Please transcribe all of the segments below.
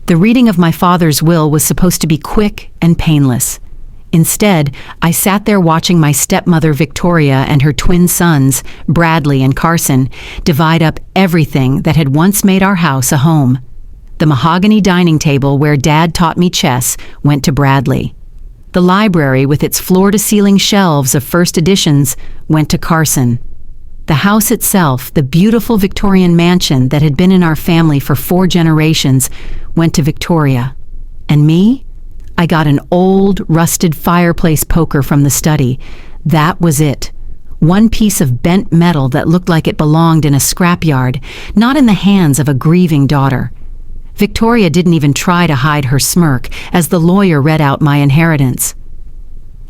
The reading of my father's will was supposed to be quick and painless. Instead, I sat there watching my stepmother Victoria and her twin sons, Bradley and Carson, divide up everything that had once made our house a home. The mahogany dining table where Dad taught me chess went to Bradley. The library with its floor-to-ceiling shelves of first editions went to Carson. The house itself, the beautiful Victorian mansion that had been in our family for 4 generations, went to Victoria. And me? I got an old, rusted fireplace poker from the study. That was it. One piece of bent metal that looked like it belonged in a scrapyard, not in the hands of a grieving daughter. Victoria didn't even try to hide her smirk as the lawyer read out my inheritance.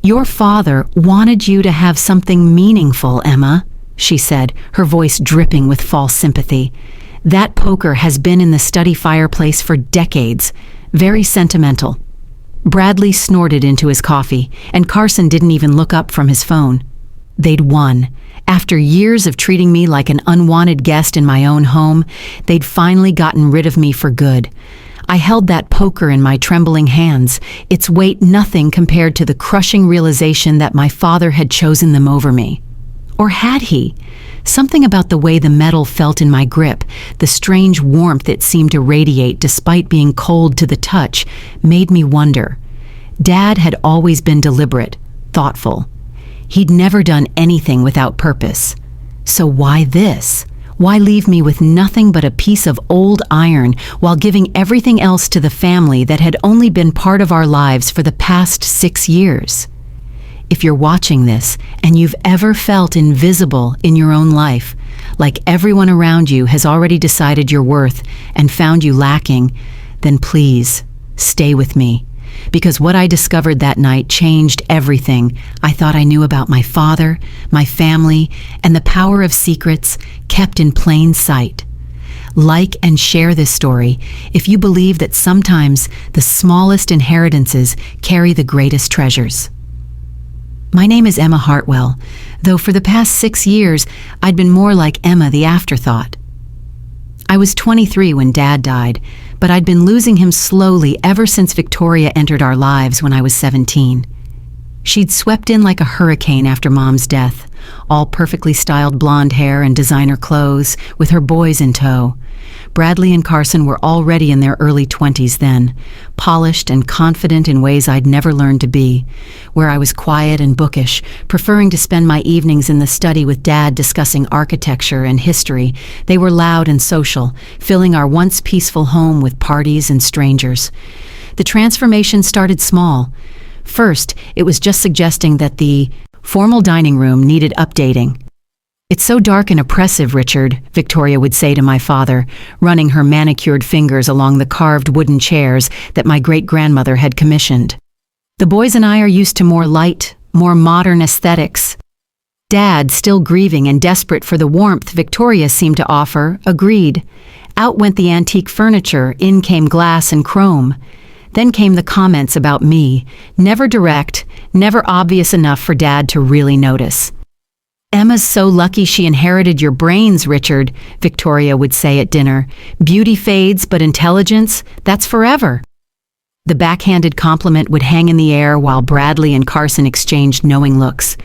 "Your father wanted you to have something meaningful, Emma," she said, her voice dripping with false sympathy. "That poker has been in the study fireplace for decades. Very sentimental." Bradley snorted into his coffee, and Carson didn't even look up from his phone. They'd won. After years of treating me like an unwanted guest in my own home, they'd finally gotten rid of me for good. I held that poker in my trembling hands, its weight nothing compared to the crushing realization that my father had chosen them over me. Or had he? Something about the way the metal felt in my grip, the strange warmth it seemed to radiate despite being cold to the touch, made me wonder. Dad had always been deliberate, thoughtful. He'd never done anything without purpose. So why this? Why leave me with nothing but a piece of old iron while giving everything else to the family that had only been part of our lives for the past 6 years? If you're watching this and you've ever felt invisible in your own life, like everyone around you has already decided your worth and found you lacking, then please stay with me. Because what I discovered that night changed everything I thought I knew about my father, my family, and the power of secrets kept in plain sight. Like and share this story if you believe that sometimes the smallest inheritances carry the greatest treasures. My name is Emma Hartwell, though for the past 6 years I'd been more like Emma the afterthought. I was 23 when Dad died, but I'd been losing him slowly ever since Victoria entered our lives when I was 17. She'd swept in like a hurricane after Mom's death, all perfectly styled blonde hair and designer clothes, with her boys in tow. Bradley and Carson were already in their early 20s then, polished and confident in ways I'd never learned to be, where I was quiet and bookish, preferring to spend my evenings in the study with Dad discussing architecture and history. They were loud and social, filling our once peaceful home with parties and strangers. The transformation started small. First, it was just suggesting that the formal dining room needed updating. "It's so dark and oppressive, Richard," Victoria would say to my father, running her manicured fingers along the carved wooden chairs that my great-grandmother had commissioned. "The boys and I are used to more light, more modern aesthetics." Dad, still grieving and desperate for the warmth Victoria seemed to offer, agreed. Out went the antique furniture, in came glass and chrome. Then came the comments about me, never direct, never obvious enough for Dad to really notice. "Emma's so lucky she inherited your brains, Richard," Victoria would say at dinner. "Beauty fades, but intelligence, that's forever." The backhanded compliment would hang in the air while Bradley and Carson exchanged knowing looks.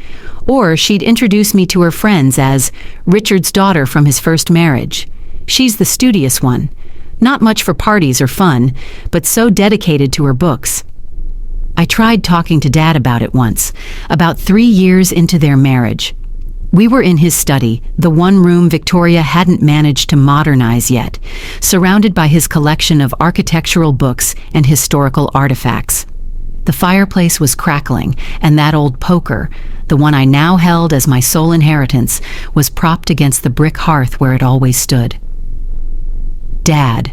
Or she'd introduce me to her friends as Richard's daughter from his first marriage. She's the studious one. Not much for parties or fun, but so dedicated to her books. I tried talking to Dad about it once, about 3 years into their marriage. We were in his study, the one room Victoria hadn't managed to modernize yet, surrounded by his collection of architectural books and historical artifacts. The fireplace was crackling, and that old poker, the one I now held as my sole inheritance, was propped against the brick hearth where it always stood. "Dad,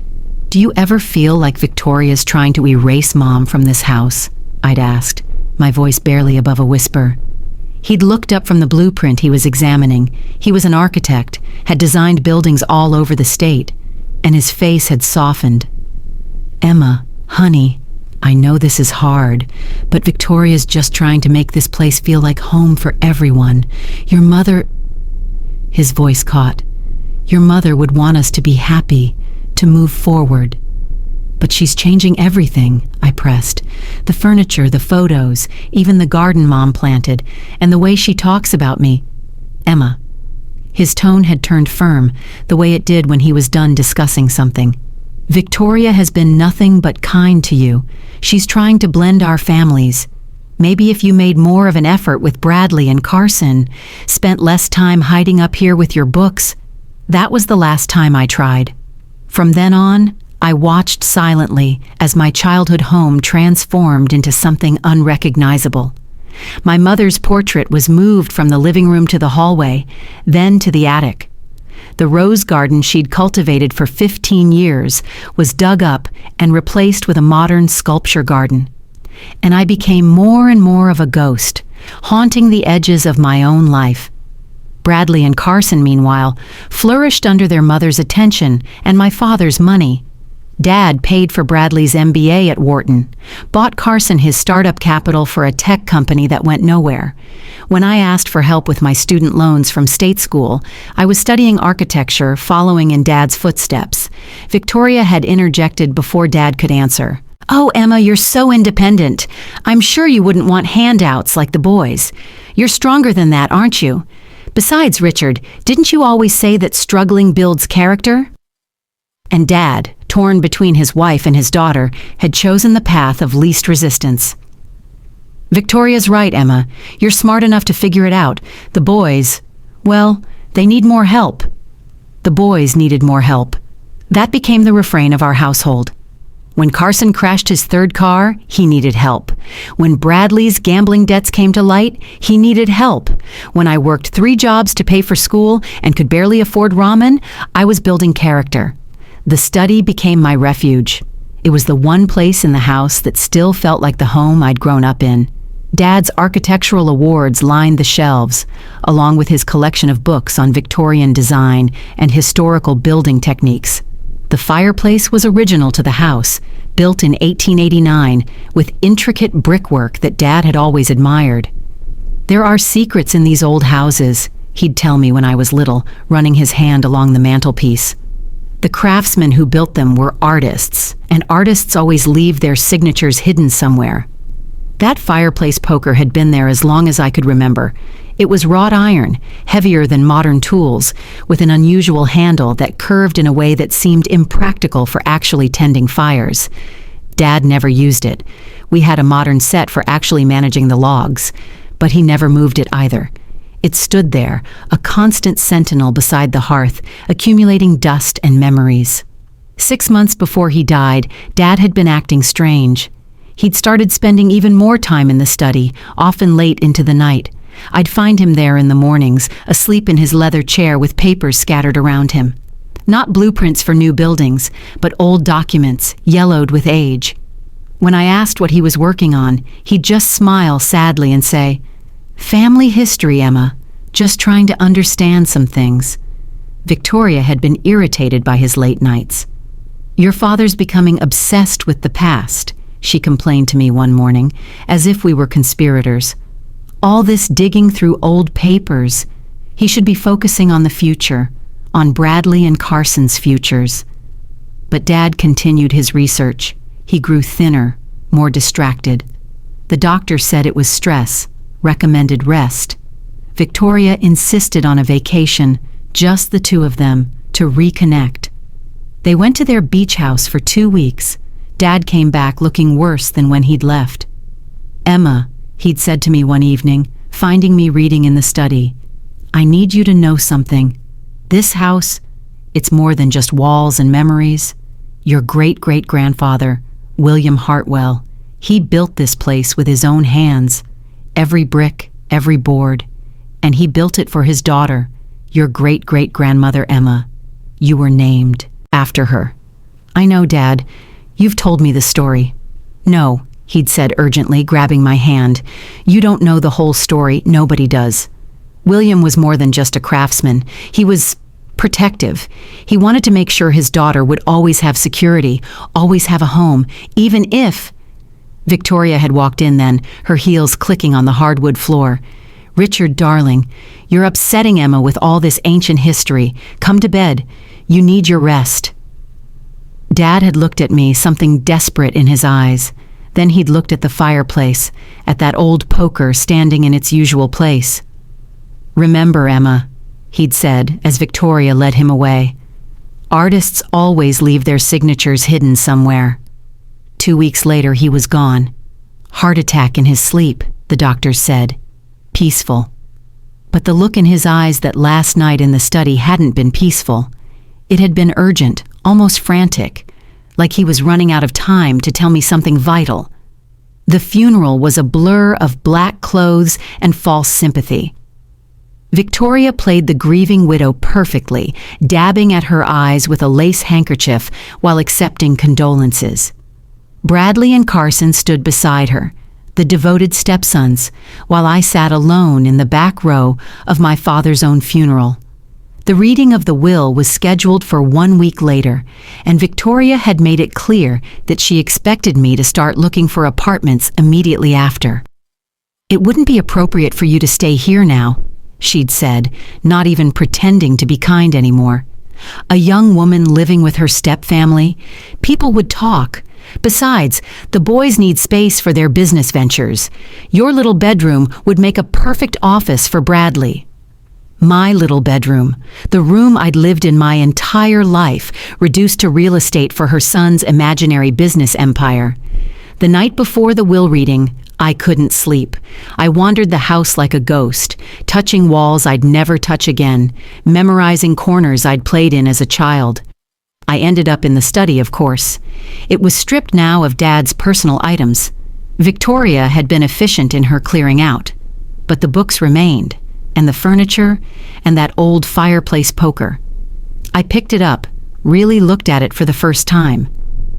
do you ever feel like Victoria's trying to erase Mom from this house?" I'd asked, my voice barely above a whisper. He'd looked up from the blueprint he was examining. He was an architect, had designed buildings all over the state, and his face had softened. "Emma, honey, I know this is hard, but Victoria's just trying to make this place feel like home for everyone. Your mother—" His voice caught. "Your mother would want us to be happy, to move forward." But she's changing everything, I pressed. The furniture, the photos, even the garden Mom planted, and the way she talks about me. Emma. His tone had turned firm, the way it did when he was done discussing something. Victoria has been nothing but kind to you. She's trying to blend our families. Maybe if you made more of an effort with Bradley and Carson, spent less time hiding up here with your books. That was the last time I tried. From then on, I watched silently as my childhood home transformed into something unrecognizable. My mother's portrait was moved from the living room to the hallway, then to the attic. The rose garden she'd cultivated for 15 years was dug up and replaced with a modern sculpture garden. And I became more and more of a ghost, haunting the edges of my own life. Bradley and Carson, meanwhile, flourished under their mother's attention and my father's money. Dad paid for Bradley's MBA at Wharton, bought Carson his startup capital for a tech company that went nowhere. When I asked for help with my student loans from state school, I was studying architecture, following in Dad's footsteps. Victoria had interjected before Dad could answer. "Oh, Emma, you're so independent. I'm sure you wouldn't want handouts like the boys. You're stronger than that, aren't you? Besides, Richard, didn't you always say that struggling builds character?" And Dad, torn between his wife and his daughter, had chosen the path of least resistance. "Victoria's right, Emma. You're smart enough to figure it out. The boys, well, they need more help." The boys needed more help. That became the refrain of our household. When Carson crashed his third car, he needed help. When Bradley's gambling debts came to light, he needed help. When I worked 3 jobs to pay for school and could barely afford ramen, I was building character. The study became my refuge. It was the one place in the house that still felt like the home I'd grown up in. Dad's architectural awards lined the shelves, along with his collection of books on Victorian design and historical building techniques. The fireplace was original to the house, built in 1889, with intricate brickwork that Dad had always admired. "There are secrets in these old houses," he'd tell me when I was little, running his hand along the mantelpiece. The craftsmen who built them were artists, and artists always leave their signatures hidden somewhere. That fireplace poker had been there as long as I could remember. It was wrought iron, heavier than modern tools, with an unusual handle that curved in a way that seemed impractical for actually tending fires. Dad never used it. We had a modern set for actually managing the logs, but he never moved it either. It stood there, a constant sentinel beside the hearth, accumulating dust and memories. 6 months before he died, Dad had been acting strange. He'd started spending even more time in the study, often late into the night. I'd find him there in the mornings, asleep in his leather chair with papers scattered around him. Not blueprints for new buildings, but old documents, yellowed with age. When I asked what he was working on, he'd just smile sadly and say, "Family history, Emma. Just trying to understand some things." Victoria had been irritated by his late nights. "Your father's becoming obsessed with the past," she complained to me one morning, as if we were conspirators. "All this digging through old papers. He should be focusing on the future, on Bradley and Carson's futures." But Dad continued his research. He grew thinner, more distracted. The doctor said it was stress, recommended rest. Victoria insisted on a vacation, just the two of them, to reconnect. They went to their beach house for 2 weeks. Dad came back looking worse than when he'd left. "Emma," he'd said to me one evening, finding me reading in the study, "I need you to know something. This house, it's more than just walls and memories. Your great-great-grandfather, William Hartwell, he built this place with his own hands. Every brick, every board. And he built it for his daughter, your great-great-grandmother Emma. You were named after her." "I know, Dad. You've told me the story." "No," he'd said urgently, grabbing my hand. "You don't know the whole story. Nobody does. William was more than just a craftsman. He was protective. He wanted to make sure his daughter would always have security, always have a home, even if—" Victoria had walked in then, her heels clicking on the hardwood floor. "Richard, darling, you're upsetting Emma with all this ancient history. Come to bed. You need your rest." Dad had looked at me, something desperate in his eyes. Then he'd looked at the fireplace, at that old poker standing in its usual place. "Remember, Emma," he'd said as Victoria led him away. "Artists always leave their signatures hidden somewhere." 2 weeks later, he was gone. Heart attack in his sleep, the doctors said. Peaceful. But the look in his eyes that last night in the study hadn't been peaceful. It had been urgent, almost frantic, like he was running out of time to tell me something vital. The funeral was a blur of black clothes and false sympathy. Victoria played the grieving widow perfectly, dabbing at her eyes with a lace handkerchief while accepting condolences. Bradley and Carson stood beside her, the devoted stepsons, while I sat alone in the back row of my father's own funeral. The reading of the will was scheduled for 1 week later, and Victoria had made it clear that she expected me to start looking for apartments immediately after. "It wouldn't be appropriate for you to stay here now," she'd said, not even pretending to be kind anymore. "A young woman living with her stepfamily, people would talk. Besides, the boys need space for their business ventures. Your little bedroom would make a perfect office for Bradley." My little bedroom, the room I'd lived in my entire life, reduced to real estate for her son's imaginary business empire. The night before the will reading, I couldn't sleep. I wandered the house like a ghost, touching walls I'd never touch again, memorizing corners I'd played in as a child. I ended up in the study, of course. It was stripped now of Dad's personal items. Victoria had been efficient in her clearing out. But the books remained, and the furniture, and that old fireplace poker. I picked it up, really looked at it for the first time.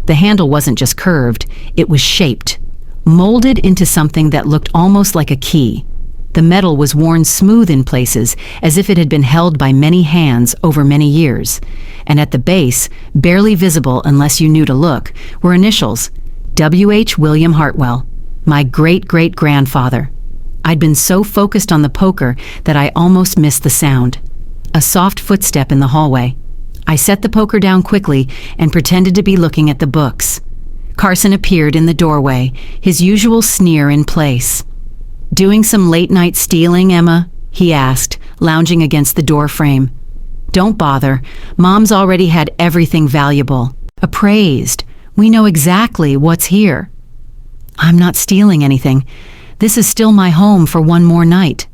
The handle wasn't just curved, it was shaped, molded into something that looked almost like a key. The metal was worn smooth in places, as if it had been held by many hands over many years. And at the base, barely visible unless you knew to look, were initials: W.H. William Hartwell, my great-great-grandfather. I'd been so focused on the poker that I almost missed the sound. A soft footstep in the hallway. I set the poker down quickly and pretended to be looking at the books. Carson appeared in the doorway, his usual sneer in place. "Doing some late-night stealing, Emma?" he asked, lounging against the door frame. "Don't bother. Mom's already had everything valuable appraised. We know exactly what's here." "I'm not stealing anything. This is still my home for one more night."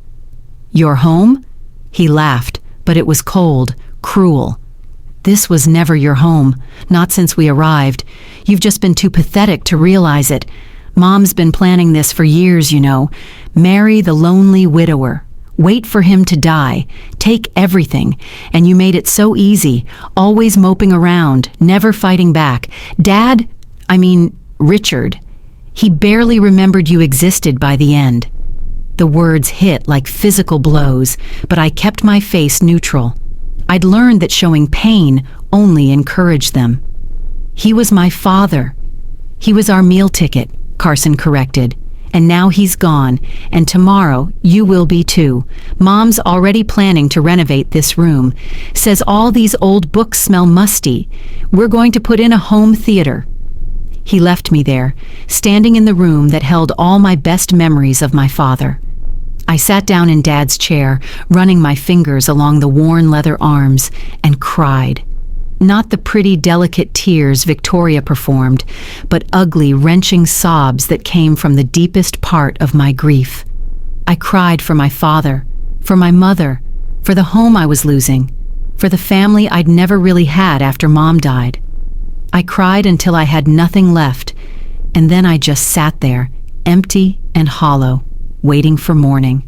"Your home?" He laughed, but it was cold, cruel. "This was never your home, not since we arrived. You've just been too pathetic to realize it. Mom's been planning this for years, you know. Marry the lonely widower. Wait for him to die. Take everything. And you made it so easy, always moping around, never fighting back. Richard. He barely remembered you existed by the end." The words hit like physical blows, but I kept my face neutral. I'd learned that showing pain only encouraged them. "He was my father. He was our meal ticket," Carson corrected. "And now he's gone, and tomorrow you will be too. Mom's already planning to renovate this room. Says all these old books smell musty. We're going to put in a home theater." He left me there, standing in the room that held all my best memories of my father. I sat down in Dad's chair, running my fingers along the worn leather arms, and cried. Not the pretty, delicate tears Victoria performed, but ugly, wrenching sobs that came from the deepest part of my grief. I cried for my father, for my mother, for the home I was losing, for the family I'd never really had after Mom died. I cried until I had nothing left, and then I just sat there, empty and hollow, waiting for morning.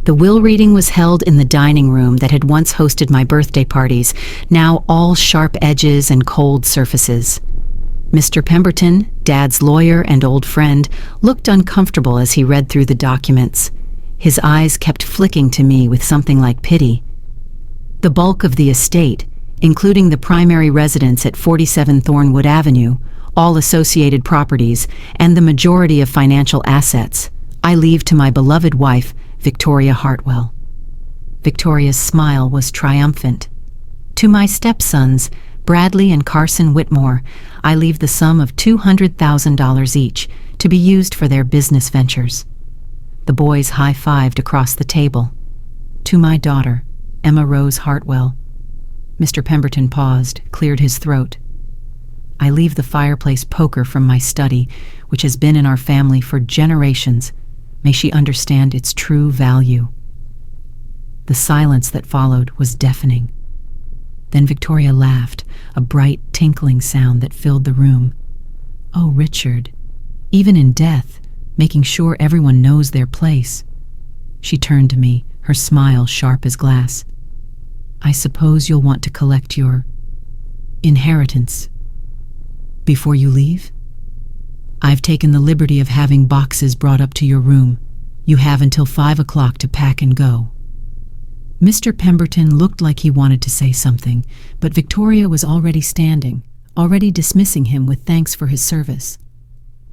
The will reading was held in the dining room that had once hosted my birthday parties, now all sharp edges and cold surfaces. Mr. Pemberton, Dad's lawyer and old friend, looked uncomfortable as he read through the documents. His eyes kept flicking to me with something like pity. The bulk of the estate, including the primary residence at 47 Thornwood Avenue, all associated properties, and the majority of financial assets, I leave to my beloved wife, Victoria Hartwell. Victoria's smile was triumphant. To my stepsons, Bradley and Carson Whitmore, I leave the sum of $200,000 each to be used for their business ventures." The boys high-fived across the table. "To my daughter, Emma Rose Hartwell." Mr. Pemberton paused, cleared his throat. "I leave the fireplace poker from my study, which has been in our family for generations. May she understand its true value." The silence that followed was deafening. Then Victoria laughed, a bright, tinkling sound that filled the room. "Oh, Richard, even in death, making sure everyone knows their place." She turned to me, her smile sharp as glass. "I suppose you'll want to collect your inheritance before you leave? I've taken the liberty of having boxes brought up to your room. You have until 5 o'clock to pack and go." Mr. Pemberton looked like he wanted to say something, but Victoria was already standing, already dismissing him with thanks for his service.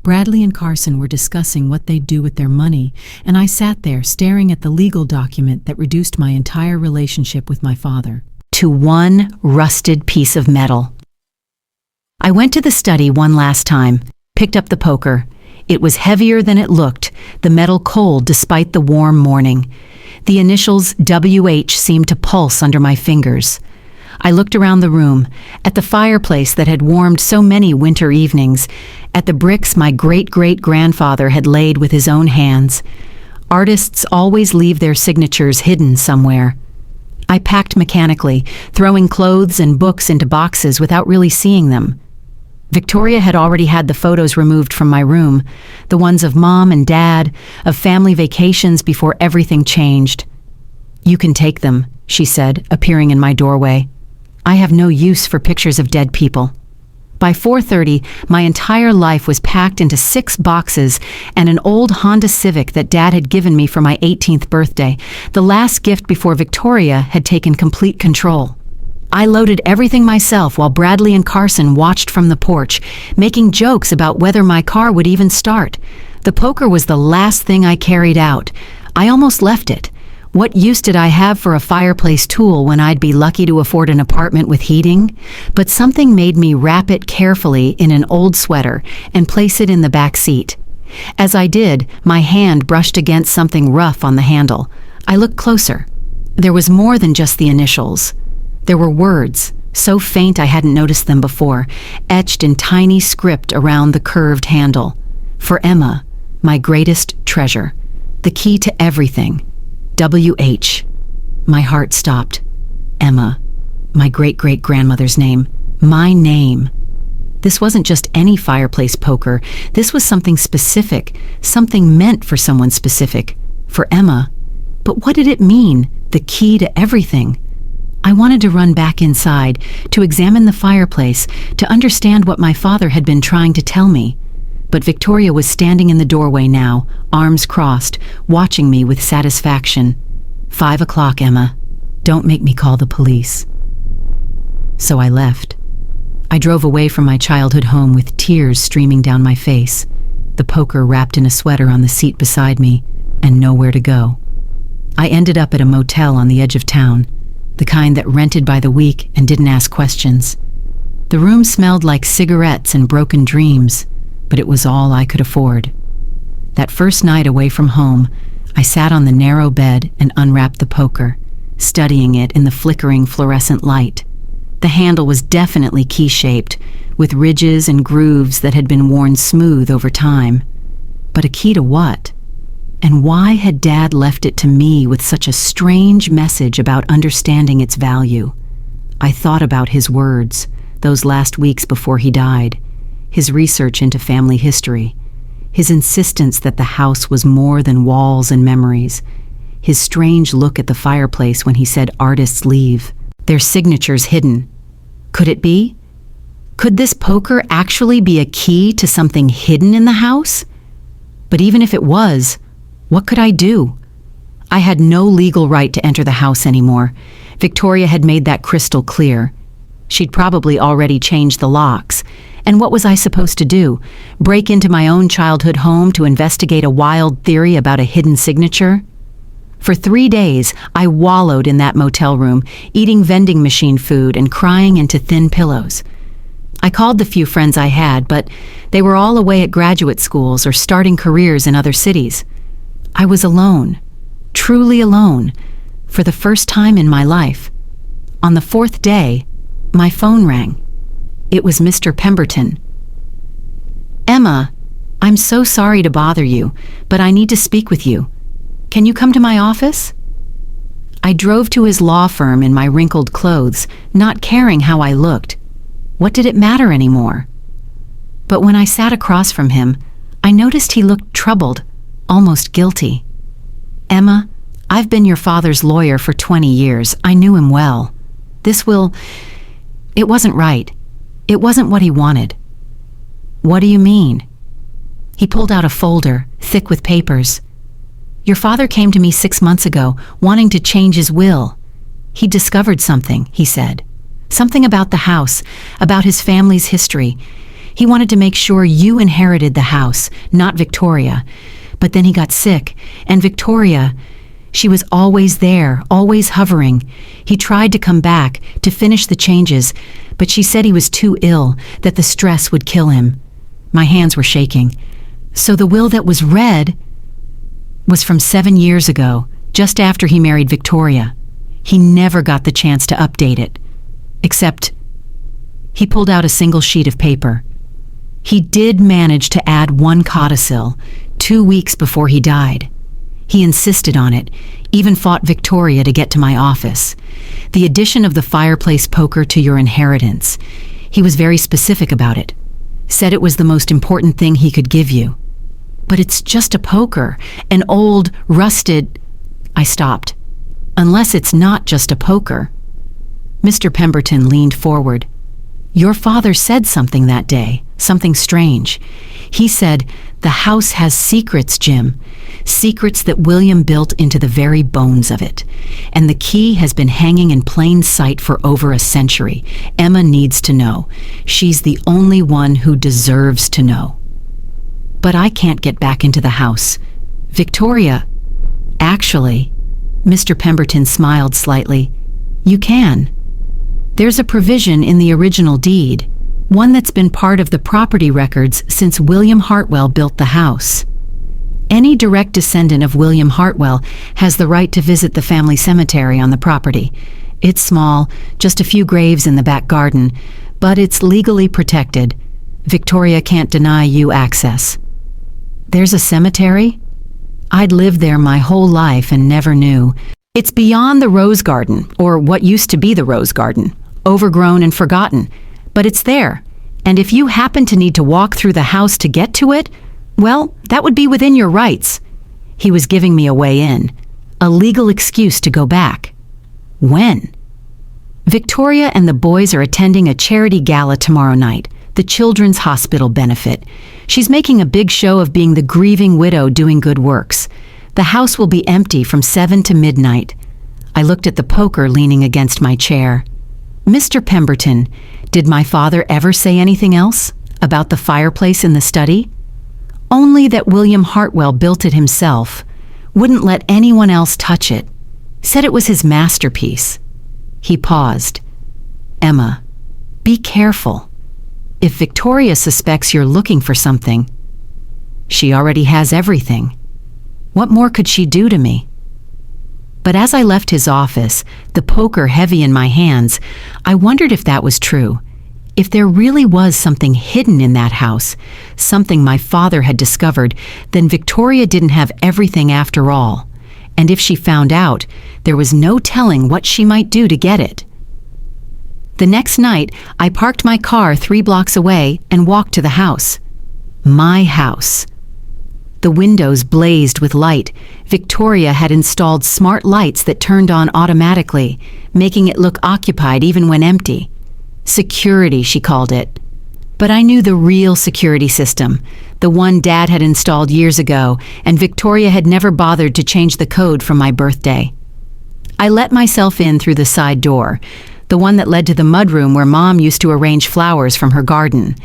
Bradley and Carson were discussing what they'd do with their money, and I sat there staring at the legal document that reduced my entire relationship with my father to one rusted piece of metal. I went to the study one last time, picked up the poker. It was heavier than it looked, the metal cold despite the warm morning. The initials WH seemed to pulse under my fingers. I looked around the room, at the fireplace that had warmed so many winter evenings, at the bricks my great-great-grandfather had laid with his own hands. Artists always leave their signatures hidden somewhere. I packed mechanically, throwing clothes and books into boxes without really seeing them. Victoria had already had the photos removed from my room, the ones of Mom and Dad, of family vacations before everything changed. "You can take them," she said, appearing in my doorway. "I have no use for pictures of dead people." By 4:30, my entire life was packed into 6 boxes and an old Honda Civic that Dad had given me for my 18th birthday, the last gift before Victoria had taken complete control. I loaded everything myself while Bradley and Carson watched from the porch, making jokes about whether my car would even start. The poker was the last thing I carried out. I almost left it. What use did I have for a fireplace tool when I'd be lucky to afford an apartment with heating? But something made me wrap it carefully in an old sweater and place it in the back seat. As I did, my hand brushed against something rough on the handle. I looked closer. There was more than just the initials. There were words, so faint I hadn't noticed them before, etched in tiny script around the curved handle. For Emma, my greatest treasure, the key to everything. WH. My heart stopped. Emma, my great-great-grandmother's name, my name. This wasn't just any fireplace poker. This was something specific, something meant for someone specific, for Emma. But what did it mean, the key to everything? I wanted to run back inside, to examine the fireplace, to understand what my father had been trying to tell me. But Victoria was standing in the doorway now, arms crossed, watching me with satisfaction. 5 o'clock, Emma. Don't make me call the police. So I left. I drove away from my childhood home with tears streaming down my face, the poker wrapped in a sweater on the seat beside me, and nowhere to go. I ended up at a motel on the edge of town, the kind that rented by the week and didn't ask questions. The room smelled like cigarettes and broken dreams, but it was all I could afford. That first night away from home, I sat on the narrow bed and unwrapped the poker, studying it in the flickering fluorescent light. The handle was definitely key-shaped, with ridges and grooves that had been worn smooth over time. But a key to what? And why had Dad left it to me with such a strange message about understanding its value? I thought about his words, those last weeks before he died, his research into family history, his insistence that the house was more than walls and memories, his strange look at the fireplace when he said artists leave, their signatures hidden. Could it be? Could this poker actually be a key to something hidden in the house? But even if it was, what could I do? I had no legal right to enter the house anymore. Victoria had made that crystal clear. She'd probably already changed the locks. And what was I supposed to do? Break into my own childhood home to investigate a wild theory about a hidden signature? For 3 days, I wallowed in that motel room, eating vending machine food and crying into thin pillows. I called the few friends I had, but they were all away at graduate schools or starting careers in other cities. I was alone, truly alone, for the first time in my life. On the 4th day, my phone rang. It was Mr. Pemberton. "Emma, I'm so sorry to bother you, but I need to speak with you. Can you come to my office?" I drove to his law firm in my wrinkled clothes, not caring how I looked. What did it matter anymore? But when I sat across from him, I noticed he looked troubled, almost guilty. "Emma, I've been your father's lawyer for 20 years. I knew him well. It wasn't right. It wasn't what he wanted." "What do you mean?" He pulled out a folder, thick with papers. "Your father came to me 6 months ago, wanting to change his will. He discovered something," he said. "Something about the house, about his family's history. He wanted to make sure you inherited the house, not Victoria. But then he got sick, and Victoria, she was always there, always hovering. He tried to come back, to finish the changes, but she said he was too ill, that the stress would kill him." My hands were shaking. "So the will that was read was from 7 years ago, just after he married Victoria. He never got the chance to update it. Except," he pulled out a single sheet of paper. "He did manage to add one codicil, 2 weeks before he died. He insisted on it, even fought Victoria to get to my office. The addition of the fireplace poker to your inheritance. He was very specific about it. Said it was the most important thing he could give you. But it's just a poker, an old, rusted—" I stopped. "Unless it's not just a poker." Mr. Pemberton leaned forward. "Your father said something that day, something strange. He said, 'The house has secrets, Jim. Secrets that William built into the very bones of it. And the key has been hanging in plain sight for over a century. Emma needs to know. She's the only one who deserves to know.' But I can't get back into the house. Victoria—" "Actually," Mr. Pemberton smiled slightly, "you can. There's a provision in the original deed, one that's been part of the property records since William Hartwell built the house. Any direct descendant of William Hartwell has the right to visit the family cemetery on the property. It's small, just a few graves in the back garden, but it's legally protected. Victoria can't deny you access." "There's a cemetery? I'd lived there my whole life and never knew. It's beyond the Rose Garden, or what used to be the Rose Garden, overgrown and forgotten. But it's there, and if you happen to need to walk through the house to get to it, well, that would be within your rights." He was giving me a way in, a legal excuse to go back. "When?" "Victoria and the boys are attending a charity gala tomorrow night, the Children's Hospital benefit. She's making a big show of being the grieving widow doing good works. The house will be empty from 7 to midnight." I looked at the poker leaning against my chair. "Mr. Pemberton, did my father ever say anything else? About the fireplace in the study?" "Only that William Hartwell built it himself. Wouldn't let anyone else touch it. Said it was his masterpiece." He paused. "Emma, be careful. If Victoria suspects you're looking for something, she already has everything. What more could she do to me?" But as I left his office, the poker heavy in my hands, I wondered if that was true. If there really was something hidden in that house, something my father had discovered, then Victoria didn't have everything after all. And if she found out, there was no telling what she might do to get it. The next night, I parked my car 3 blocks away and walked to the house. My house. The windows blazed with light. Victoria had installed smart lights that turned on automatically, making it look occupied even when empty. Security, she called it. But I knew the real security system, the one Dad had installed years ago, and Victoria had never bothered to change the code from my birthday. I let myself in through the side door, the one that led to the mudroom where Mom used to arrange flowers from her garden.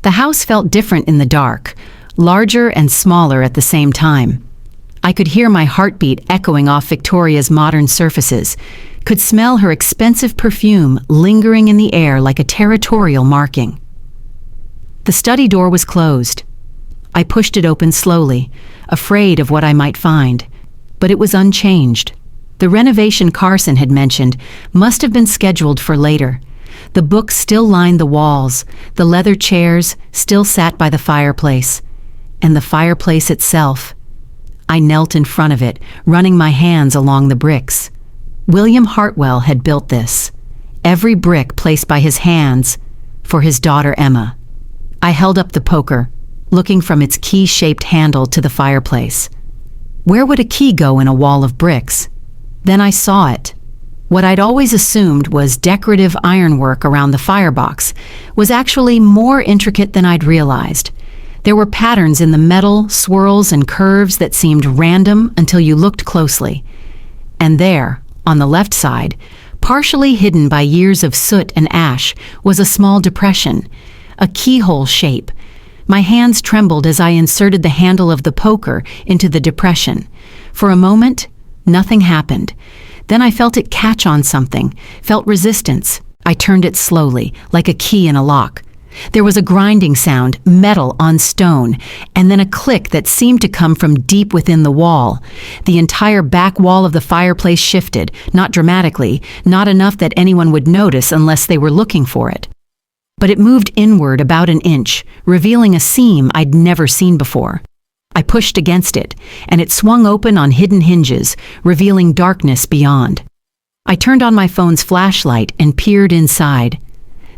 The house felt different in the dark, larger and smaller at the same time. I could hear my heartbeat echoing off Victoria's modern surfaces, could smell her expensive perfume lingering in the air like a territorial marking. The study door was closed. I pushed it open slowly, afraid of what I might find, but it was unchanged. The renovation Carson had mentioned must have been scheduled for later. The books still lined the walls, the leather chairs still sat by the fireplace, and the fireplace itself. I knelt in front of it, running my hands along the bricks. William Hartwell had built this, every brick placed by his hands for his daughter Emma. I held up the poker, looking from its key-shaped handle to the fireplace. Where would a key go in a wall of bricks? Then I saw it. What I'd always assumed was decorative ironwork around the firebox was actually more intricate than I'd realized. There were patterns in the metal, swirls and curves that seemed random until you looked closely. And there, on the left side, partially hidden by years of soot and ash, was a small depression, a keyhole shape. My hands trembled as I inserted the handle of the poker into the depression. For a moment, nothing happened. Then I felt it catch on something, felt resistance. I turned it slowly, like a key in a lock. There was a grinding sound, metal on stone, and then a click that seemed to come from deep within the wall. The entire back wall of the fireplace shifted, not dramatically, not enough that anyone would notice unless they were looking for it. But it moved inward about an inch, revealing a seam I'd never seen before. I pushed against it, and it swung open on hidden hinges, revealing darkness beyond. I turned on my phone's flashlight and peered inside.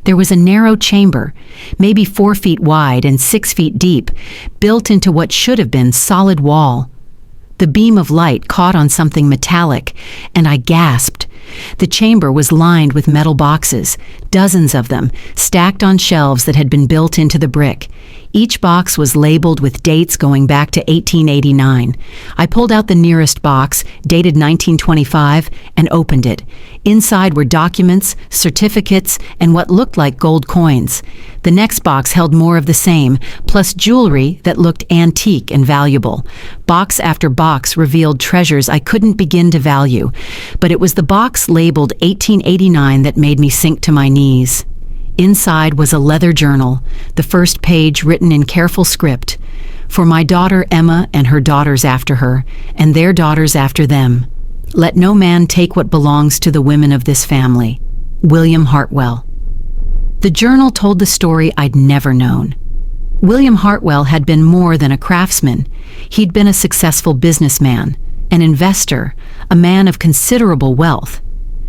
There was a narrow chamber, maybe 4 feet wide and 6 feet deep, built into what should have been solid wall. The beam of light caught on something metallic, and I gasped. The chamber was lined with metal boxes, dozens of them, stacked on shelves that had been built into the brick. Each box was labeled with dates going back to 1889. I pulled out the nearest box, dated 1925, and opened it. Inside were documents, certificates, and what looked like gold coins. The next box held more of the same, plus jewelry that looked antique and valuable. Box after box revealed treasures I couldn't begin to value, but it was the box labeled 1889 that made me sink to my knees. Inside was a leather journal, the first page written in careful script, for my daughter Emma and her daughters after her, and their daughters after them. Let no man take what belongs to the women of this family. William Hartwell. The journal told the story I'd never known. William Hartwell had been more than a craftsman. He'd been a successful businessman, an investor, a man of considerable wealth.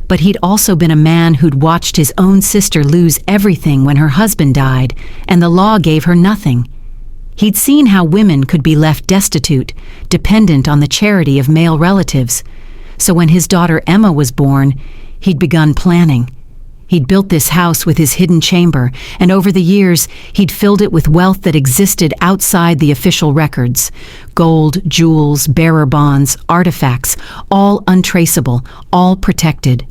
But he'd also been a man who'd watched his own sister lose everything when her husband died, and the law gave her nothing. He'd seen how women could be left destitute, dependent on the charity of male relatives. So when his daughter Emma was born, he'd begun planning. He'd built this house with his hidden chamber, and over the years, he'd filled it with wealth that existed outside the official records. Gold, jewels, bearer bonds, artifacts, all untraceable, all protected.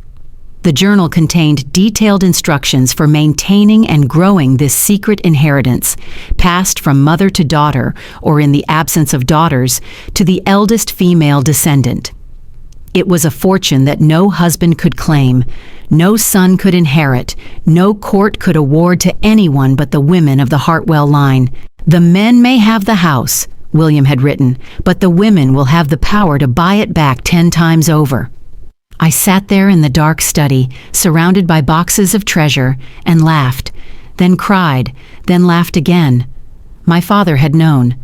The journal contained detailed instructions for maintaining and growing this secret inheritance, passed from mother to daughter, or in the absence of daughters, to the eldest female descendant. It was a fortune that no husband could claim, no son could inherit, no court could award to anyone but the women of the Hartwell line. The men may have the house, William had written, but the women will have the power to buy it back 10 times over. I sat there in the dark study, surrounded by boxes of treasure, and laughed, then cried, then laughed again. My father had known.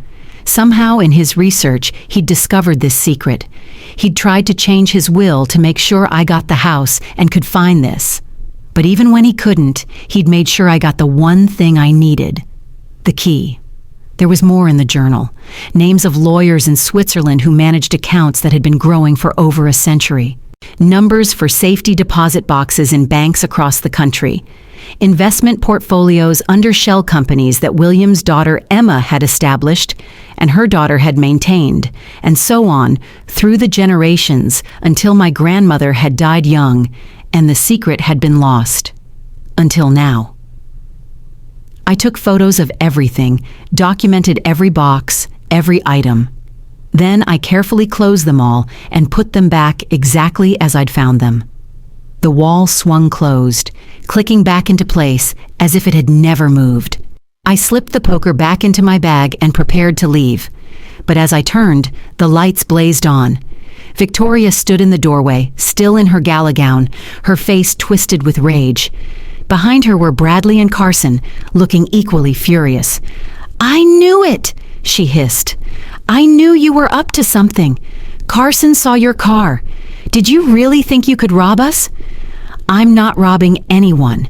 Somehow in his research, he'd discovered this secret. He'd tried to change his will to make sure I got the house and could find this. But even when he couldn't, he'd made sure I got the one thing I needed, the key. There was more in the journal, names of lawyers in Switzerland who managed accounts that had been growing for over a century. Numbers for safety deposit boxes in banks across the country, investment portfolios under shell companies that William's daughter Emma had established and her daughter had maintained, and so on through the generations until my grandmother had died young and the secret had been lost. Until now. I took photos of everything, documented every box, every item. Then I carefully closed them all and put them back exactly as I'd found them. The wall swung closed, clicking back into place as if it had never moved. I slipped the poker back into my bag and prepared to leave. But as I turned, the lights blazed on. Victoria stood in the doorway, still in her gala gown, her face twisted with rage. Behind her were Bradley and Carson, looking equally furious. "I knew it!" she hissed. "I knew you were up to something. Carson saw your car. Did you really think you could rob us?" "I'm not robbing anyone.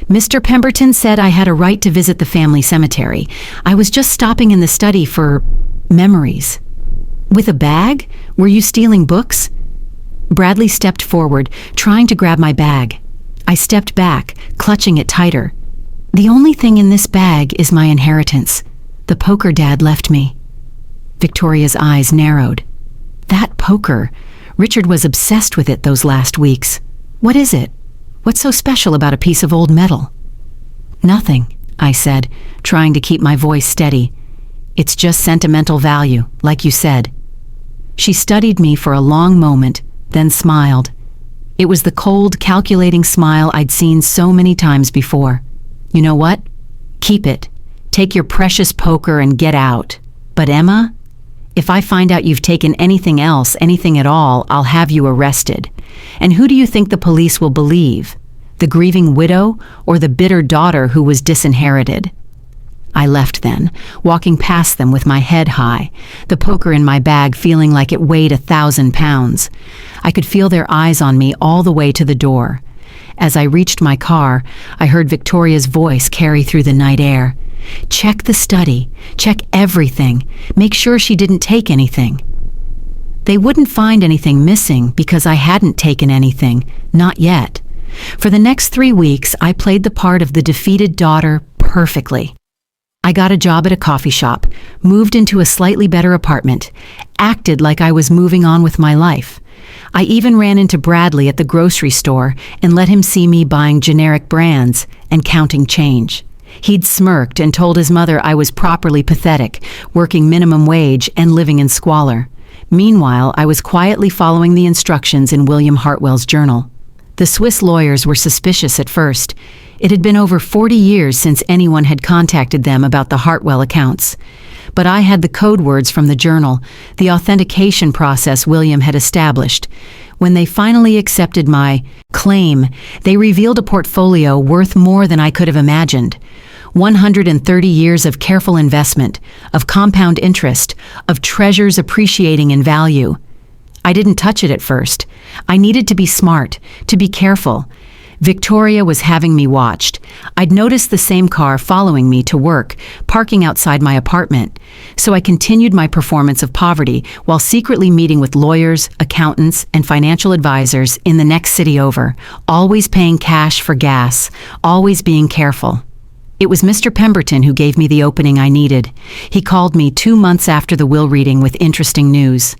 Mr. Pemberton said I had a right to visit the family cemetery. I was just stopping in the study for memories." "With a bag? Were you stealing books?" Bradley stepped forward, trying to grab my bag. I stepped back, clutching it tighter. "The only thing in this bag is my inheritance. The poker Dad left me." Victoria's eyes narrowed. "That poker. Richard was obsessed with it those last weeks. What is it? What's so special about a piece of old metal?" "Nothing," I said, trying to keep my voice steady. "It's just sentimental value, like you said." She studied me for a long moment, then smiled. It was the cold, calculating smile I'd seen so many times before. "You know what? Keep it. Take your precious poker and get out. But Emma, if I find out you've taken anything else, anything at all, I'll have you arrested. And who do you think the police will believe? The grieving widow or the bitter daughter who was disinherited?" I left then, walking past them with my head high, the poker in my bag feeling like it weighed 1,000 pounds. I could feel their eyes on me all the way to the door. As I reached my car, I heard Victoria's voice carry through the night air. "Check the study. Check everything. Make sure she didn't take anything." They wouldn't find anything missing because I hadn't taken anything, not yet. For the next 3 weeks, I played the part of the defeated daughter perfectly. I got a job at a coffee shop, moved into a slightly better apartment, acted like I was moving on with my life. I even ran into Bradley at the grocery store and let him see me buying generic brands and counting change. He'd smirked and told his mother I was properly pathetic, working minimum wage and living in squalor. Meanwhile, I was quietly following the instructions in William Hartwell's journal. The Swiss lawyers were suspicious at first. It had been over 40 years since anyone had contacted them about the Hartwell accounts. But I had the code words from the journal, the authentication process William had established. When they finally accepted my claim, they revealed a portfolio worth more than I could have imagined. 130 years of careful investment, of compound interest, of treasures appreciating in value. I didn't touch it at first. I needed to be smart, to be careful. Victoria was having me watched. I'd noticed the same car following me to work, parking outside my apartment. So I continued my performance of poverty while secretly meeting with lawyers, accountants, and financial advisors in the next city over, always paying cash for gas, always being careful. It was Mr. Pemberton who gave me the opening I needed. He called me 2 months after the will reading with interesting news.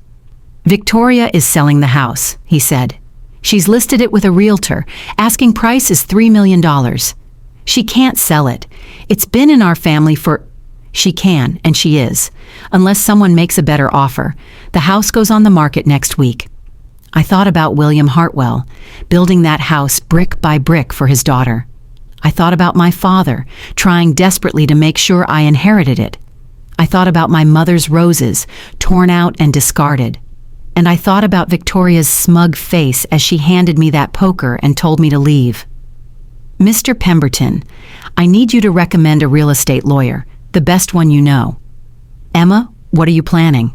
"Victoria is selling the house," he said. "She's listed it with a realtor. Asking price is $3 million. She can't sell it. It's been in our family for—" "She can, and she is, unless someone makes a better offer. The house goes on the market next week." I thought about William Hartwell, building that house brick by brick for his daughter. I thought about my father, trying desperately to make sure I inherited it. I thought about my mother's roses, torn out and discarded. And I thought about Victoria's smug face as she handed me that poker and told me to leave. "Mr. Pemberton, I need you to recommend a real estate lawyer, the best one you know." "Emma, what are you planning?"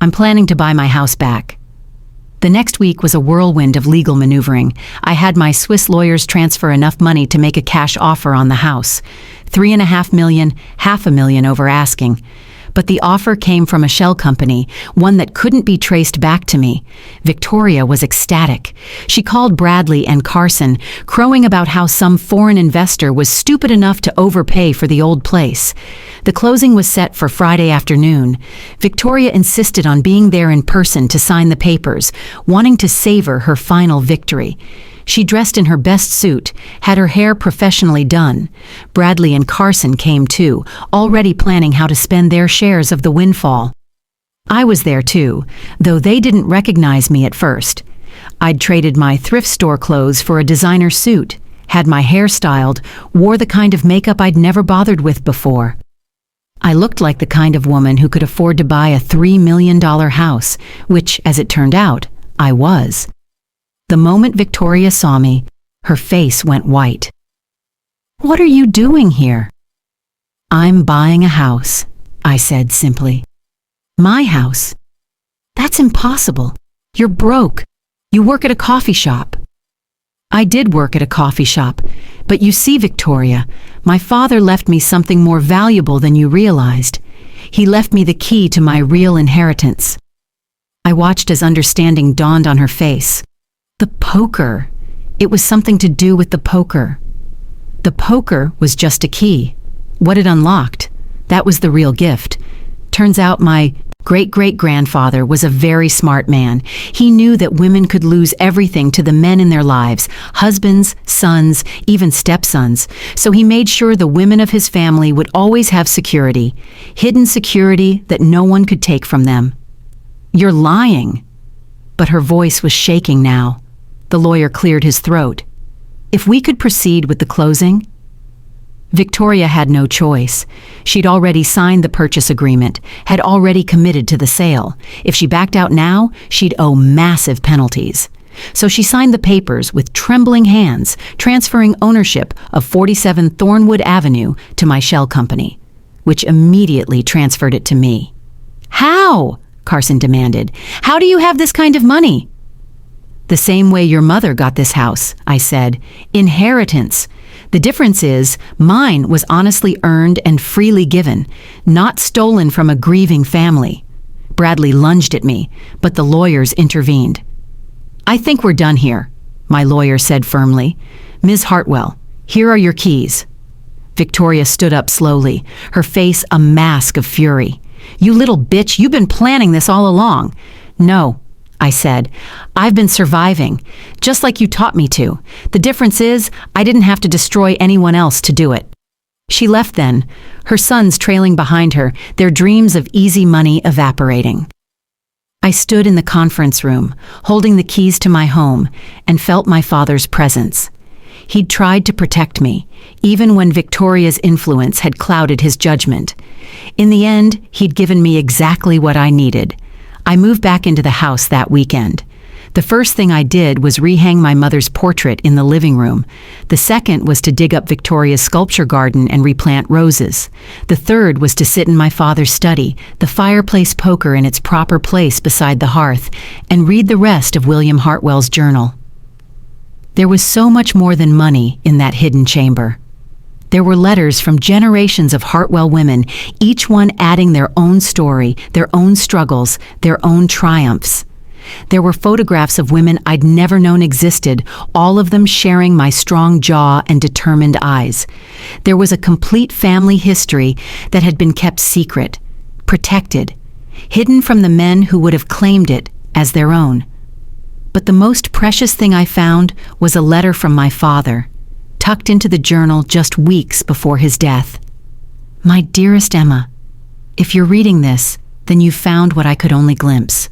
"I'm planning to buy my house back." The next week was a whirlwind of legal maneuvering. I had my Swiss lawyers transfer enough money to make a cash offer on the house. $3.5 million, $500,000 over asking. But the offer came from a shell company, one that couldn't be traced back to me. Victoria was ecstatic. She called Bradley and Carson, crowing about how some foreign investor was stupid enough to overpay for the old place. The closing was set for Friday afternoon. Victoria insisted on being there in person to sign the papers, wanting to savor her final victory. She dressed in her best suit, had her hair professionally done. Bradley and Carson came too, already planning how to spend their shares of the windfall. I was there too, though they didn't recognize me at first. I'd traded my thrift store clothes for a designer suit, had my hair styled, wore the kind of makeup I'd never bothered with before. I looked like the kind of woman who could afford to buy a $3 million house, which, as it turned out, I was. The moment Victoria saw me, her face went white. "What are you doing here?" "I'm buying a house," I said simply. "My house? That's impossible. You're broke. You work at a coffee shop." I did work at a coffee shop, but you see, Victoria, my father left me something more valuable than you realized. He left me the key to my real inheritance. I watched as understanding dawned on her face. The poker. It was something to do with the poker. The poker was just a key. What it unlocked, that was the real gift. Turns out my great-great-grandfather was a very smart man. He knew that women could lose everything to the men in their lives, husbands, sons, even stepsons. So he made sure the women of his family would always have security, hidden security that no one could take from them. "You're lying." But her voice was shaking now. The lawyer cleared his throat. "If we could proceed with the closing?" Victoria had no choice. She'd already signed the purchase agreement, had already committed to the sale. If she backed out now, she'd owe massive penalties. So she signed the papers with trembling hands, transferring ownership of 47 Thornwood Avenue to my shell company, which immediately transferred it to me. "How?" Carson demanded. "How do you have this kind of money?" "The same way your mother got this house," I said. "Inheritance. The difference is, mine was honestly earned and freely given, not stolen from a grieving family." Bradley lunged at me, but the lawyers intervened. "I think we're done here," my lawyer said firmly. "Ms. Hartwell, here are your keys." Victoria stood up slowly, her face a mask of fury. "You little bitch, you've been planning this all along." "No," I said. "I've been surviving, just like you taught me to. The difference is, I didn't have to destroy anyone else to do it." She left then, her sons trailing behind her, their dreams of easy money evaporating. I stood in the conference room, holding the keys to my home, and felt my father's presence. He'd tried to protect me, even when Victoria's influence had clouded his judgment. In the end, he'd given me exactly what I needed. I moved back into the house that weekend. The first thing I did was rehang my mother's portrait in the living room. The second was to dig up Victoria's sculpture garden and replant roses. The third was to sit in my father's study, the fireplace poker in its proper place beside the hearth, and read the rest of William Hartwell's journal. There was so much more than money in that hidden chamber. There were letters from generations of Hartwell women, each one adding their own story, their own struggles, their own triumphs. There were photographs of women I'd never known existed, all of them sharing my strong jaw and determined eyes. There was a complete family history that had been kept secret, protected, hidden from the men who would have claimed it as their own. But the most precious thing I found was a letter from my father, tucked into the journal just weeks before his death. "My dearest Emma, if you're reading this, then you found what I could only glimpse.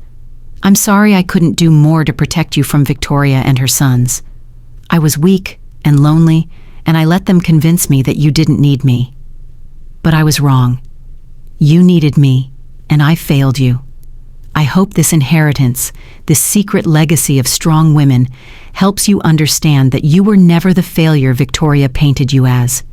I'm sorry I couldn't do more to protect you from Victoria and her sons. I was weak and lonely, and I let them convince me that you didn't need me. But I was wrong. You needed me, and I failed you. I hope this inheritance, this secret legacy of strong women, helps you understand that you were never the failure Victoria painted you as.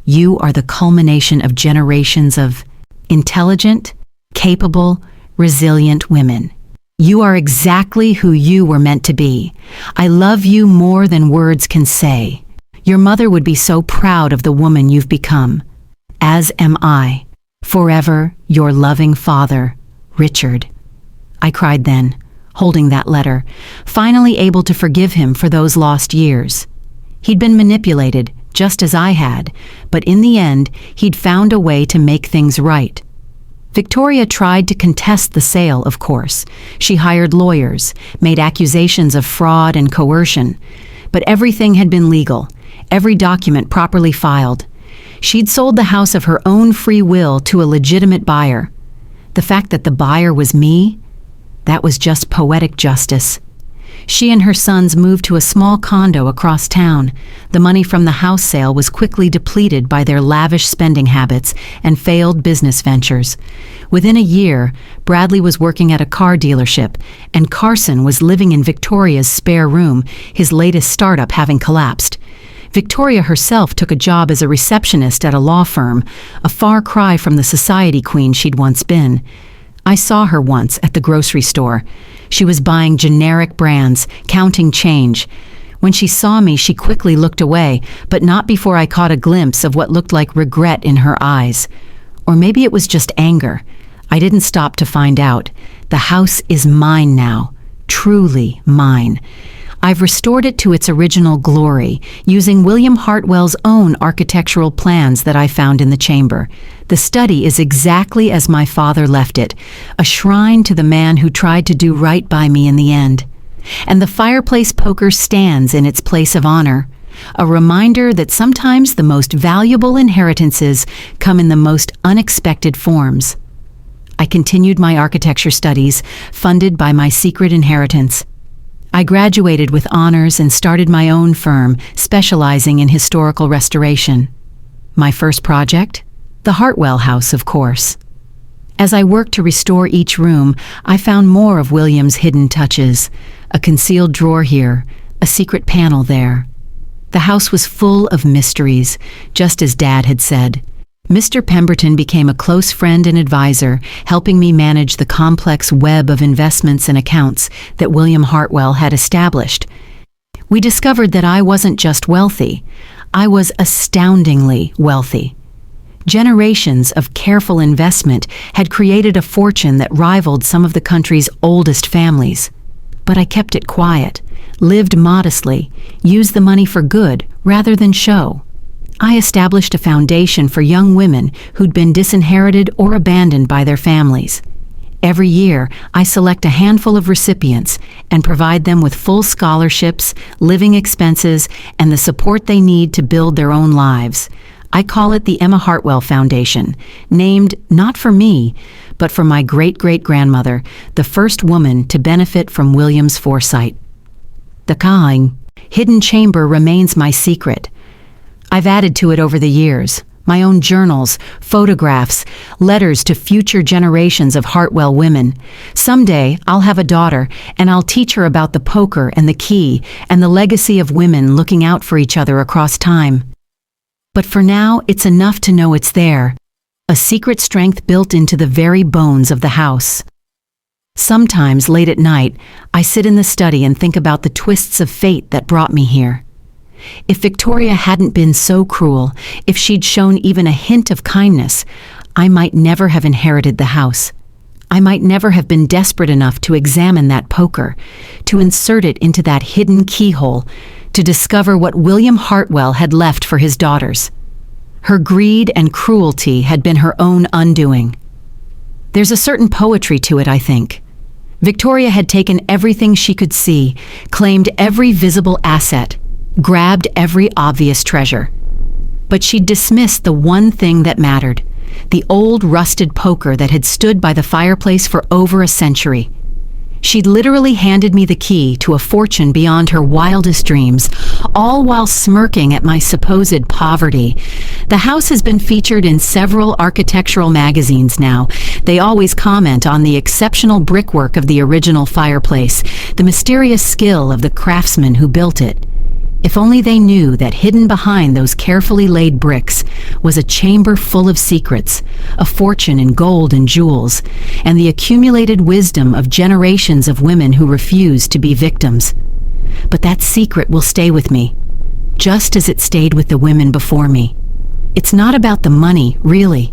You are the culmination of generations of intelligent, capable, resilient women. You are exactly who you were meant to be. I love you more than words can say. Your mother would be so proud of the woman you've become. As am I. Forever, your loving father, Richard." I cried then, holding that letter, finally able to forgive him for those lost years. He'd been manipulated, just as I had, but in the end, he'd found a way to make things right. Victoria tried to contest the sale, of course. She hired lawyers, made accusations of fraud and coercion. But everything had been legal, every document properly filed. She'd sold the house of her own free will to a legitimate buyer. The fact that the buyer was me, that was just poetic justice. She and her sons moved to a small condo across town. The money from the house sale was quickly depleted by their lavish spending habits and failed business ventures. Within a year, Bradley was working at a car dealership, and Carson was living in Victoria's spare room, his latest startup having collapsed. Victoria herself took a job as a receptionist at a law firm, a far cry from the society queen she'd once been. I saw her once at the grocery store. She was buying generic brands, counting change. When she saw me, she quickly looked away, but not before I caught a glimpse of what looked like regret in her eyes. Or maybe it was just anger. I didn't stop to find out. The house is mine now, truly mine. I've restored it to its original glory, using William Hartwell's own architectural plans that I found in the chamber. The study is exactly as my father left it, a shrine to the man who tried to do right by me in the end. And the fireplace poker stands in its place of honor, a reminder that sometimes the most valuable inheritances come in the most unexpected forms. I continued my architecture studies, funded by my secret inheritance. I graduated with honors and started my own firm, specializing in historical restoration. My first project? The Hartwell House, of course. As I worked to restore each room, I found more of William's hidden touches. A concealed drawer here, a secret panel there. The house was full of mysteries, just as Dad had said. Mr. Pemberton became a close friend and advisor, helping me manage the complex web of investments and accounts that William Hartwell had established. We discovered that I wasn't just wealthy, I was astoundingly wealthy. Generations of careful investment had created a fortune that rivaled some of the country's oldest families. But I kept it quiet, lived modestly, used the money for good rather than show. I established a foundation for young women who'd been disinherited or abandoned by their families. Every year, I select a handful of recipients and provide them with full scholarships, living expenses, and the support they need to build their own lives. I call it the Emma Hartwell Foundation, named not for me, but for my great-great-grandmother, the first woman to benefit from William's foresight. The hidden chamber remains my secret. I've added to it over the years, my own journals, photographs, letters to future generations of Hartwell women. Someday, I'll have a daughter, and I'll teach her about the poker and the key and the legacy of women looking out for each other across time. But for now, it's enough to know it's there, a secret strength built into the very bones of the house. Sometimes, late at night, I sit in the study and think about the twists of fate that brought me here. If Victoria hadn't been so cruel, if she'd shown even a hint of kindness, I might never have inherited the house. I might never have been desperate enough to examine that poker, to insert it into that hidden keyhole, to discover what William Hartwell had left for his daughters. Her greed and cruelty had been her own undoing. There's a certain poetry to it, I think. Victoria had taken everything she could see, claimed every visible asset, grabbed every obvious treasure. But she dismissed the one thing that mattered, the old rusted poker that had stood by the fireplace for over a century. She'd literally handed me the key to a fortune beyond her wildest dreams, all while smirking at my supposed poverty. The house has been featured in several architectural magazines now. They always comment on the exceptional brickwork of the original fireplace, the mysterious skill of the craftsman who built it. If only they knew that hidden behind those carefully laid bricks was a chamber full of secrets, a fortune in gold and jewels, and the accumulated wisdom of generations of women who refused to be victims. But that secret will stay with me, just as it stayed with the women before me. It's not about the money, really.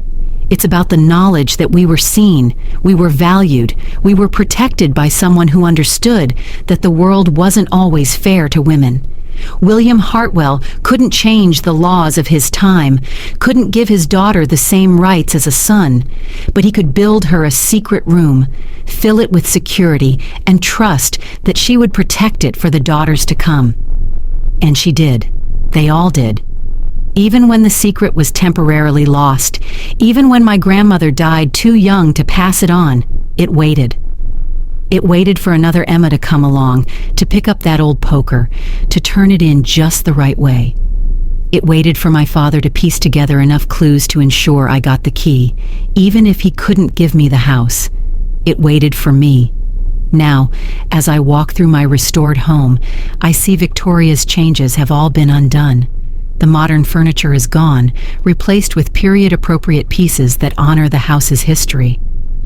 It's about the knowledge that we were seen, we were valued, we were protected by someone who understood that the world wasn't always fair to women. William Hartwell couldn't change the laws of his time, couldn't give his daughter the same rights as a son, but he could build her a secret room, fill it with security, and trust that she would protect it for the daughters to come. And she did. They all did. Even when the secret was temporarily lost, even when my grandmother died too young to pass it on, it waited. It waited for another Emma to come along, to pick up that old poker, to turn it in just the right way. It waited for my father to piece together enough clues to ensure I got the key, even if he couldn't give me the house. It waited for me. Now, as I walk through my restored home, I see Victoria's changes have all been undone. The modern furniture is gone, replaced with period-appropriate pieces that honor the house's history.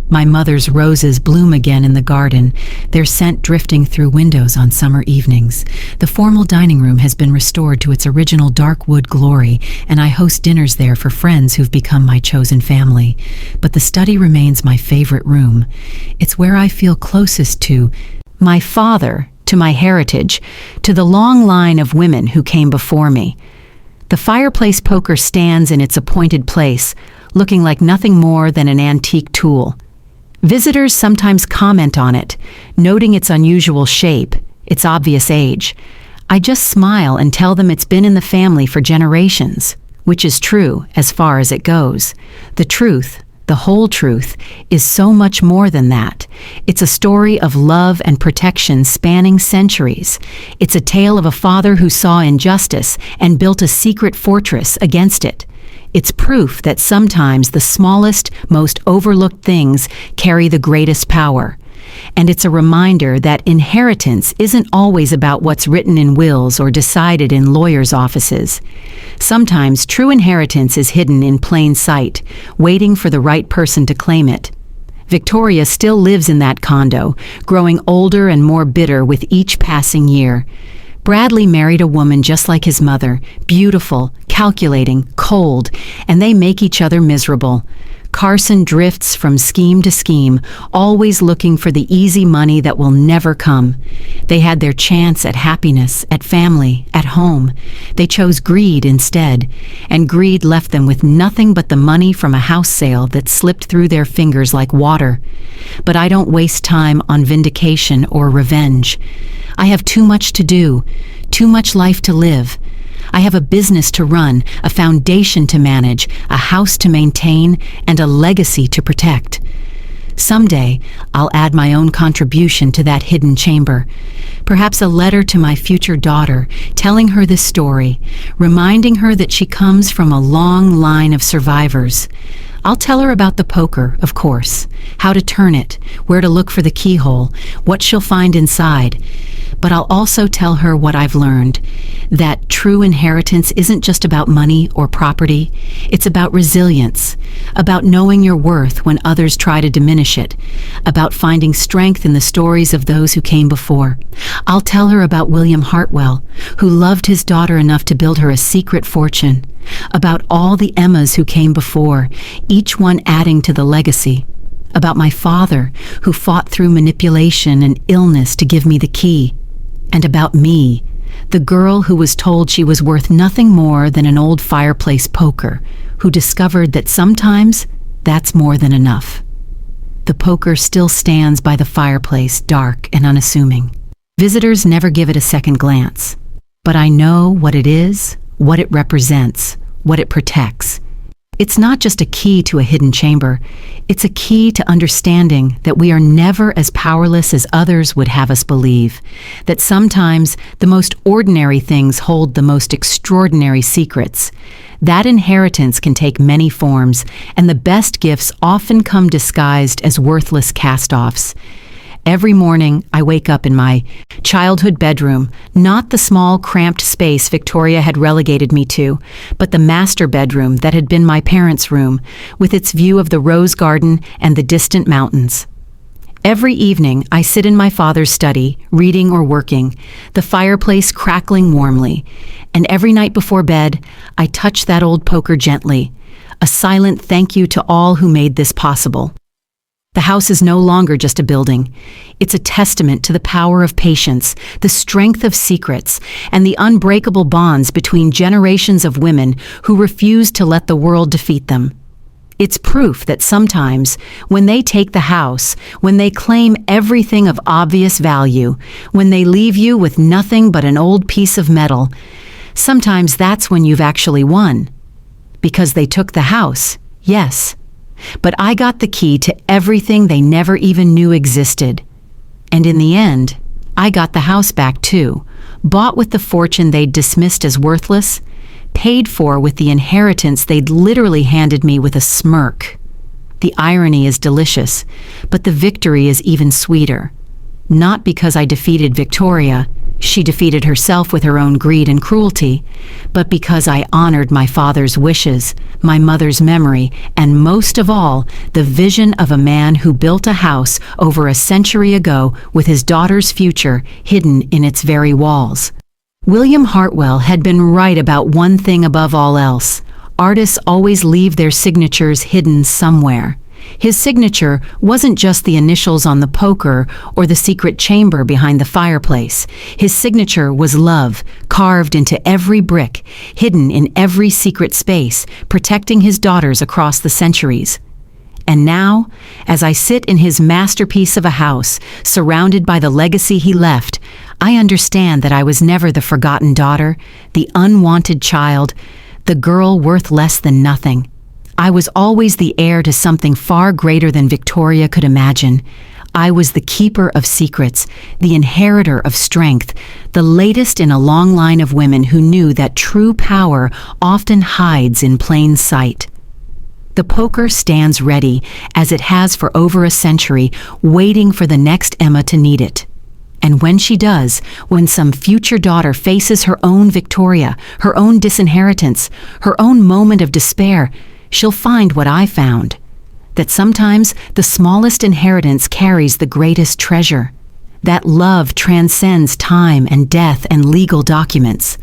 My mother's roses bloom again in the garden, their scent drifting through windows on summer evenings. The formal dining room has been restored to its original dark wood glory, and I host dinners there for friends who've become my chosen family. But the study remains my favorite room. It's where I feel closest to my father, to my heritage, to the long line of women who came before me. The fireplace poker stands in its appointed place, looking like nothing more than an antique tool. Visitors sometimes comment on it, noting its unusual shape, its obvious age. I just smile and tell them it's been in the family for generations, which is true as far as it goes. The truth, the whole truth, is so much more than that. It's a story of love and protection spanning centuries. It's a tale of a father who saw injustice and built a secret fortress against it. It's proof that sometimes the smallest, most overlooked things carry the greatest power. And it's a reminder that inheritance isn't always about what's written in wills or decided in lawyers' offices. Sometimes true inheritance is hidden in plain sight, waiting for the right person to claim it. Victoria still lives in that condo, growing older and more bitter with each passing year. Bradley married a woman just like his mother, beautiful, calculating, cold, and they make each other miserable. Carson drifts from scheme to scheme, always looking for the easy money that will never come. They had their chance at happiness, at family, at home. They chose greed instead, and greed left them with nothing but the money from a house sale that slipped through their fingers like water. But I don't waste time on vindication or revenge. I have too much to do, too much life to live. I have a business to run, a foundation to manage, a house to maintain, and a legacy to protect. Someday, I'll add my own contribution to that hidden chamber. Perhaps a letter to my future daughter, telling her this story, reminding her that she comes from a long line of survivors. I'll tell her about the poker, of course, how to turn it, where to look for the keyhole, what she'll find inside. But I'll also tell her what I've learned, that true inheritance isn't just about money or property. It's about resilience, about knowing your worth when others try to diminish it, about finding strength in the stories of those who came before. I'll tell her about William Hartwell, who loved his daughter enough to build her a secret fortune, about all the Emmas who came before, each one adding to the legacy, about my father, who fought through manipulation and illness to give me the key, and about me, the girl who was told she was worth nothing more than an old fireplace poker, who discovered that sometimes that's more than enough. The poker still stands by the fireplace, dark and unassuming. Visitors never give it a second glance, but I know what it is, what it represents, what it protects. It's not just a key to a hidden chamber, it's a key to understanding that we are never as powerless as others would have us believe, that sometimes the most ordinary things hold the most extraordinary secrets. That inheritance can take many forms, and the best gifts often come disguised as worthless cast-offs. Every morning, I wake up in my childhood bedroom, not the small, cramped space Victoria had relegated me to, but the master bedroom that had been my parents' room, with its view of the rose garden and the distant mountains. Every evening, I sit in my father's study, reading or working, the fireplace crackling warmly, and every night before bed, I touch that old poker gently, a silent thank you to all who made this possible. The house is no longer just a building. It's a testament to the power of patience, the strength of secrets, and the unbreakable bonds between generations of women who refuse to let the world defeat them. It's proof that sometimes, when they take the house, when they claim everything of obvious value, when they leave you with nothing but an old piece of metal, Sometimes that's when you've actually won. Because they took the house, yes. But I got the key to everything they never even knew existed. And in the end, I got the house back too, bought with the fortune they'd dismissed as worthless, paid for with the inheritance they'd literally handed me with a smirk. The irony is delicious, but the victory is even sweeter. Not because I defeated Victoria, she defeated herself with her own greed and cruelty, but because I honored my father's wishes, my mother's memory, and most of all, the vision of a man who built a house over a century ago with his daughter's future hidden in its very walls. William Hartwell had been right about one thing above all else. Artists always leave their signatures hidden somewhere. His signature wasn't just the initials on the poker or the secret chamber behind the fireplace. His signature was love, carved into every brick, hidden in every secret space, protecting his daughters across the centuries. And now, as I sit in his masterpiece of a house, surrounded by the legacy he left, I understand that I was never the forgotten daughter, the unwanted child, the girl worth less than nothing. I was always the heir to something far greater than Victoria could imagine. I was the keeper of secrets, the inheritor of strength, the latest in a long line of women who knew that true power often hides in plain sight. The poker stands ready, as it has for over a century, waiting for the next Emma to need it. And when she does, when some future daughter faces her own Victoria, her own disinheritance, her own moment of despair, she'll find what I found, that sometimes the smallest inheritance carries the greatest treasure, that love transcends time and death and legal documents,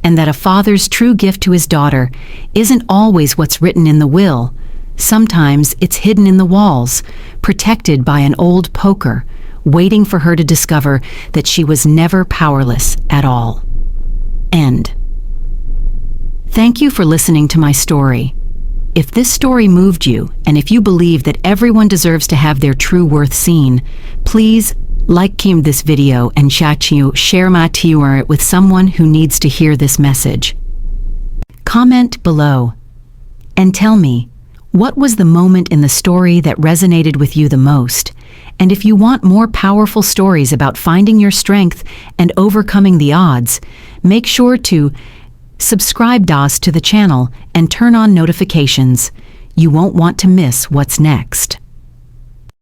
and that a father's true gift to his daughter isn't always what's written in the will. Sometimes it's hidden in the walls, protected by an old poker, waiting for her to discover that she was never powerless at all. End. Thank you for listening to my story. If this story moved you, and if you believe that everyone deserves to have their true worth seen, please like this video and share my story with someone who needs to hear this message. Comment below and tell me, what was the moment in the story that resonated with you the most? And if you want more powerful stories about finding your strength and overcoming the odds, make sure to subscribe to the channel and turn on notifications. You won't want to miss what's next.